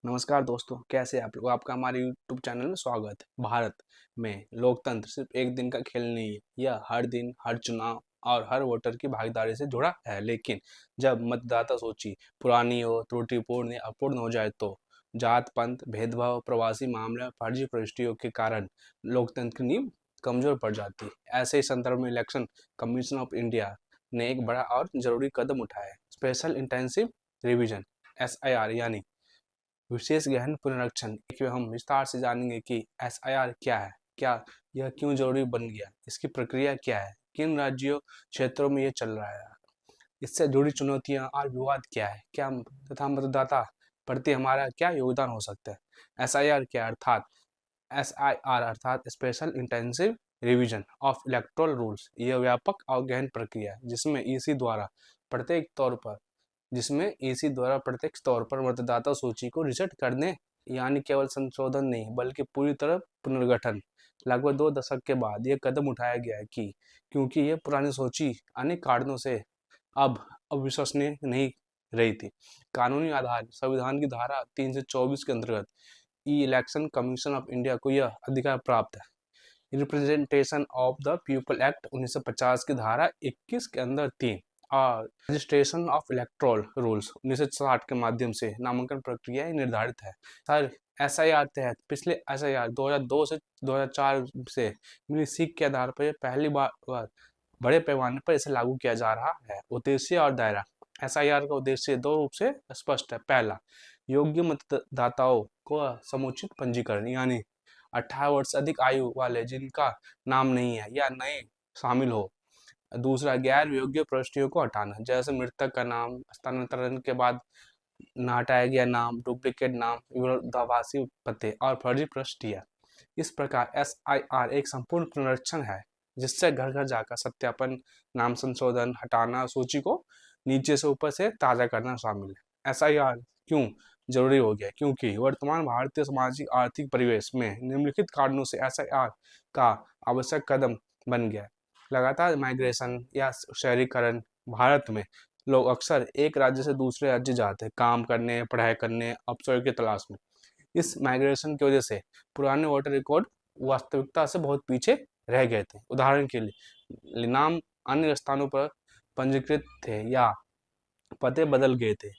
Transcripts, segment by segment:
नमस्कार दोस्तों, कैसे आप लोग। आपका हमारे यूट्यूब चैनल में स्वागत है। भारत में लोकतंत्र सिर्फ एक दिन का खेल नहीं है। यह हर दिन, हर चुनाव और हर वोटर की भागीदारी से जुड़ा है। लेकिन जब मतदाता सूची पुरानी हो, त्रुटिपूर्ण या अपूर्ण हो जाए तो जात पंथ भेदभाव, प्रवासी मामले, फर्जी प्रविष्टियों के कारण लोकतंत्र की नींव कमजोर पड़ जाती है। ऐसे ही संदर्भ में इलेक्शन कमीशन ऑफ इंडिया ने एक बड़ा और जरूरी कदम उठाया है। स्पेशल इंटेंसिव रिवीजन SIR यानी विशेष गहन पुनरीक्षण कि हम विस्तार से जानेंगे कि SIR क्या है, क्या यह क्यों जरूरी बन गया, इसकी प्रक्रिया क्या है, किन राज्यों क्षेत्रों में ये चल रहा है, इससे जुड़ी चुनौतियां और विवाद क्या है, क्या तथा मतदाता प्रति हमारा क्या योगदान हो सकता है। SIR क्या है? अर्थात special intensive revision of electoral rules. यह व्यापक और गहन प्रक्रिया है जिसमें ईसी द्वारा प्रत्यक्ष तौर पर मतदाता सूची को रिसेट करने यानी केवल संशोधन नहीं बल्कि पूरी तरह पुनर्गठन लगभग 2 दशक के बाद यह कदम उठाया गया है कि क्योंकि यह पुरानी सूची अनेक कारणों से अब अविश्वसनीय नहीं रही थी। कानूनी आधार संविधान की धारा 324 के अंतर्गत ई इलेक्शन कमीशन ऑफ इंडिया को यह अधिकार प्राप्त है। Representation of the people act 1950 की धारा 21 के अंदर 3 और रजिस्ट्रेशन ऑफ इलेक्ट्रोल रूल्स 1960 के माध्यम से नामांकन प्रक्रिया निर्धारित है। सर SIR तहत पिछले SIR 2002 से 2004 से मिली सीख के आधार पर पहली बार बड़े पैमाने पर इसे लागू किया जा रहा है। उद्देश्य और दायरा SIR का उद्देश्य दो रूप से स्पष्ट है। पहला, योग्य मतदाताओं को समुचित पंजीकरण यानी 18 वर्ष से अधिक आयु वाले जिनका नाम नहीं है या नए शामिल हो। दूसरा, गैर योग्य प्रविष्टियों को हटाना, जैसे मृतक का नाम, स्थानांतरण के बाद न हटाया गया नाम, डुप्लीकेट नाम, विरोधाभासी पते और फर्जी प्रविष्टियां। इस प्रकार SIR एक संपूर्ण पुनरीक्षण है जिससे घर घर जाकर सत्यापन, नाम संशोधन, हटाना, सूची को नीचे से ऊपर से ताजा करना शामिल है। SIR क्यों जरूरी हो गया? क्योंकि वर्तमान भारतीय सामाजिक आर्थिक परिवेश में निम्नलिखित कारणों से SIR का आवश्यक कदम बन गया है। लगातार माइग्रेशन या शहरीकरण। भारत में लोग अक्सर एक राज्य से दूसरे राज्य जाते हैं काम करने, पढ़ाई करने, अवसर की तलाश में। इस माइग्रेशन की वजह से पुराने वोटर रिकॉर्ड वास्तविकता से बहुत पीछे रह गए थे। उदाहरण के लिए नाम अन्य स्थानों पर पंजीकृत थे या पते बदल गए थे।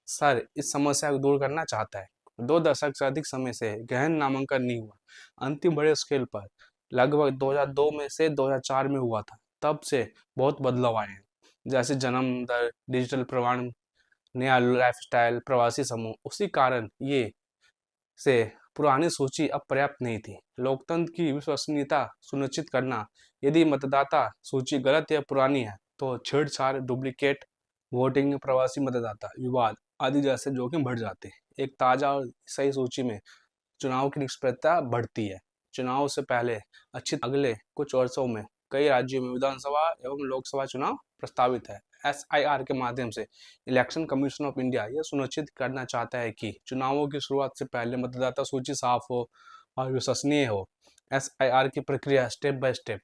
सर इस समस्या को दूर करना चाहता है। 2 दशक से अधिक समय से गहन नामांकन नहीं हुआ। अंतिम बड़े स्केल पर लगभग 2002 में से 2004 में हुआ था। तब से बहुत बदलाव आए हैं, जैसे जन्म दर, डिजिटल प्रमाण, नया लाइफस्टाइल, प्रवासी समूह। उसी कारण ये से पुरानी सूची अब पर्याप्त नहीं थी। लोकतंत्र की विश्वसनीयता सुनिश्चित करना, यदि मतदाता सूची गलत या पुरानी है तो छेड़छाड़, डुप्लीकेट वोटिंग, प्रवासी मतदाता विवाद आदि जैसे जोखिम बढ़ जाते हैं। एक ताज़ा और सही सूची में चुनाव की निष्पक्षता बढ़ती है। चुनाव से पहले अगले कुछ वर्षों में कई राज्यों में विधानसभा एवं लोकसभा चुनाव प्रस्तावित है। SIR के माध्यम से इलेक्शन कमीशन ऑफ इंडिया यह सुनिश्चित करना चाहता है कि चुनावों की शुरुआत से पहले मतदाता सूची साफ हो और विश्वसनीय हो। SIR की प्रक्रिया स्टेप बाय स्टेप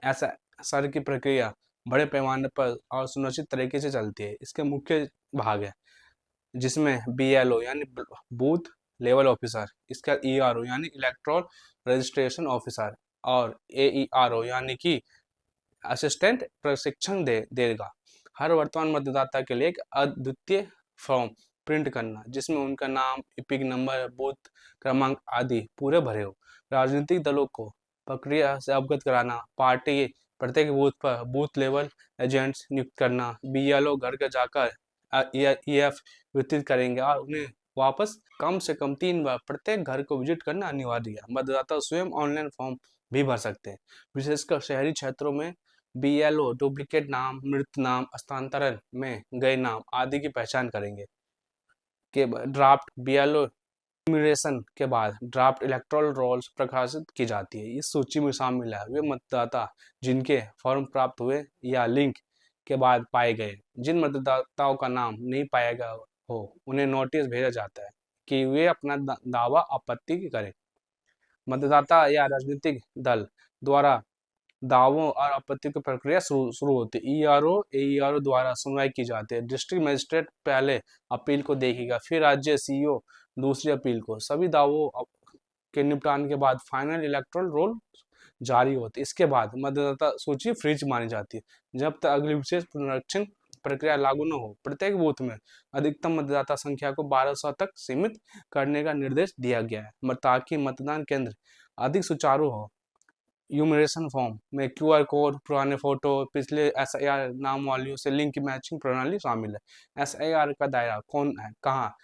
SIR की प्रक्रिया बड़े पैमाने पर और सुनिश्चित तरीके से चलती है। इसके मुख्य भाग है जिसमें BLO यानी बूथ लेवल ऑफिसर, इसका ERO यानी इलेक्ट्रॉल रजिस्ट्रेशन ऑफिसर और AERO यानी कि असिस्टेंट प्रशिक्षण देगा। हर वर्तमान मतदाता के लिए एक अद्वितीय फॉर्म प्रिंट करना जिसमें उनका नाम, इपिक नंबर, बूथ क्रमांक आदि पूरे भरे हो। राजनीतिक दलों को प्रक्रिया से अवगत कराना, पार्टी प्रत्येक बूथ पर बूथ लेवल एजेंट्स नियुक्त करना। BLO घर घर जाकर EF वितरित करेंगे और उन्हें वापस कम से कम 3 बार प्रत्येक घर को विजिट करना अनिवार्य है। मतदाता स्वयं ऑनलाइन फॉर्म भी भर सकते हैं। विशेषकर शहरी क्षेत्रों में BLO डुप्लीकेट नाम, मृत नाम, स्थानांतरण में गए नाम आदि की पहचान करेंगे। ड्राफ्ट BLO इमिग्रेशन के बाद ड्राफ्ट इलेक्टोरल रोल्स प्रकाशित की जाती है। इस सूची में शामिल है वे मतदाता जिनके फॉर्म प्राप्त हुए या लिंक के बाद पाए गए। जिन मतदाताओं का नाम नहीं पाया गया हो उन्हें नोटिस भेजा जाता है कि वे अपना दावा आपत्ति करें। मतदाता या राजनीतिक दल द्वारा दावों और आपत्ति की प्रक्रिया शुरू होती है। ERO AERO द्वारा सुनवाई की जाती है। डिस्ट्रिक्ट मजिस्ट्रेट पहले अपील को देखेगा, फिर राज्य CEO दूसरी अपील को। सभी दावों के निपटान के बाद फाइनल इलेक्टोरल रोल जारी होती है। इसके बाद मतदाता सूची फ्रीज मानी जाती है जब तक अगली विशेष पुनरीक्षण प्रक्रिया लागू न हो। प्रत्येक बूथ में अधिकतम मतदाता संख्या को 1200 तक सीमित करने का निर्देश दिया गया है ताकि मतदान केंद्र अधिक सुचारू हो। यूमिनेशन फॉर्म में क्यूआर कोड, पुराने फोटो, पिछले एसआईआर नाम वालियों से लिंक की मैचिंग प्रणाली शामिल है। एसआईआर का दायरा कौन है, कहाँ?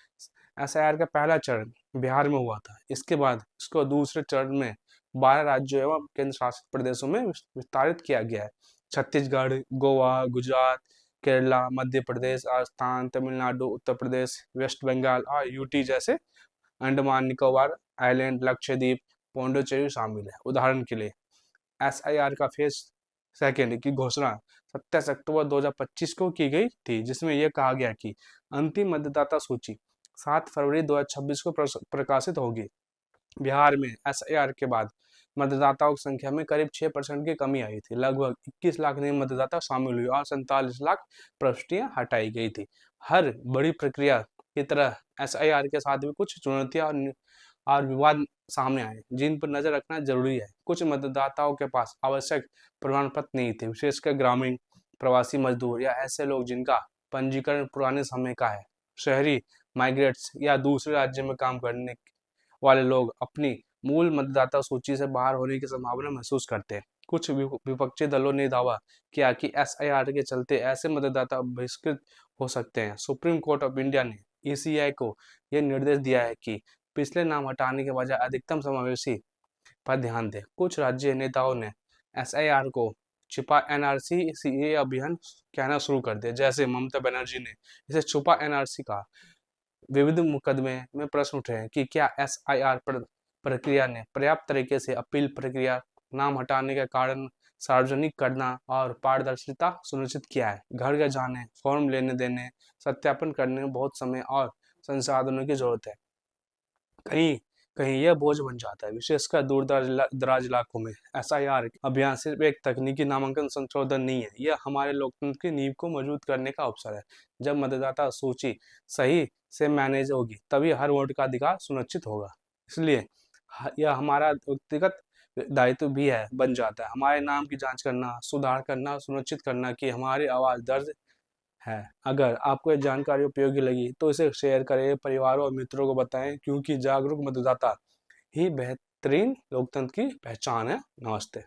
एसआईआर का पहला चरण बिहार में हुआ था। इसके बाद इसको दूसरे चरण में 12 राज्यों एवं केंद्र शासित प्रदेशों में विस्तारित किया गया है। छत्तीसगढ़, गोवा, गुजरात, केरला, मध्य प्रदेश, राजस्थान, तमिलनाडु, उत्तर प्रदेश, वेस्ट बंगाल और यूटी जैसे अंडमान निकोबार आइलैंड, लक्षद्वीप, पौंडीचेरी शामिल है। उदाहरण के लिए एसआईआर का फेज सेकेंड की घोषणा 27 अक्टूबर 2025 को की गई थी, जिसमें यह कहा गया कि अंतिम मतदाता सूची 7 फरवरी 2026 को प्रकाशित होगी। बिहार में एसआईआर के बाद मतदाताओं की संख्या में करीब 6% की कमी आई थी। लगभग 21 लाख नए मतदाता शामिल हुए और 47 लाख प्रविष्टियां हटाई गई थी। हर बड़ी प्रक्रिया की तरह एसआईआर के साथ भी कुछ चुनौतियां और विवाद सामने आए जिन पर नजर रखना जरूरी है। कुछ मतदाताओं के पास आवश्यक प्रमाण पत्र नहीं थे, विशेषकर ग्रामीण, प्रवासी मजदूर या ऐसे लोग जिनका पंजीकरण पुराने समय का है। शहरी माइग्रेट्स या दूसरे राज्य में काम करने वाले लोग अपनी मूल मतदाता सूची से बाहर होने की संभावना महसूस करते हैं। कुछ विपक्षी दलों ने दावा किया कि एसआईआर के चलते ऐसे मतदाता बहिष्कृत हो सकते हैं। सुप्रीम कोर्ट ऑफ इंडिया ने ईसीआई को यह निर्देश दिया है कि पिछले नाम हटाने के बजाय अधिकतम समावेशी पर ध्यान दें। कुछ राज्य नेताओं ने एसआईआर को छुपा एनआरसी सीए अभियान कहना शुरू कर दिया, जैसे ममता बनर्जी ने इसे छुपा एनआरसी कहा। विविध मुकदमे में प्रश्न उठे हैं कि क्या एसआईआर प्रक्रिया ने पर्याप्त तरीके से अपील प्रक्रिया, नाम हटाने के कारण सार्वजनिक करना और पारदर्शिता सुनिश्चित किया है। घर घर जाने, फॉर्म लेने देने, सत्यापन करने में बहुत समय और संसाधनों की जरूरत है। कहीं कहीं यह बोझ बन जाता है, विशेषकर दूर दराज इलाकों में। एसआईआर अभियान सिर्फ एक तकनीकी नामांकन संशोधन नहीं है, यह हमारे लोकतंत्र की नींव को मजबूत करने का अवसर है। जब मतदाता सूची सही से मैनेज होगी तभी हर वोट का अधिकार सुनिश्चित होगा। इसलिए यह हमारा व्यक्तिगत दायित्व भी है, बन जाता है। हमारे नाम की जांच करना, सुधार करना, सुनिश्चित करना कि हमारी आवाज़ दर्ज है। अगर आपको ये जानकारी उपयोगी लगी तो इसे शेयर करें, परिवारों और मित्रों को बताएं, क्योंकि जागरूक मतदाता ही बेहतरीन लोकतंत्र की पहचान है। नमस्ते।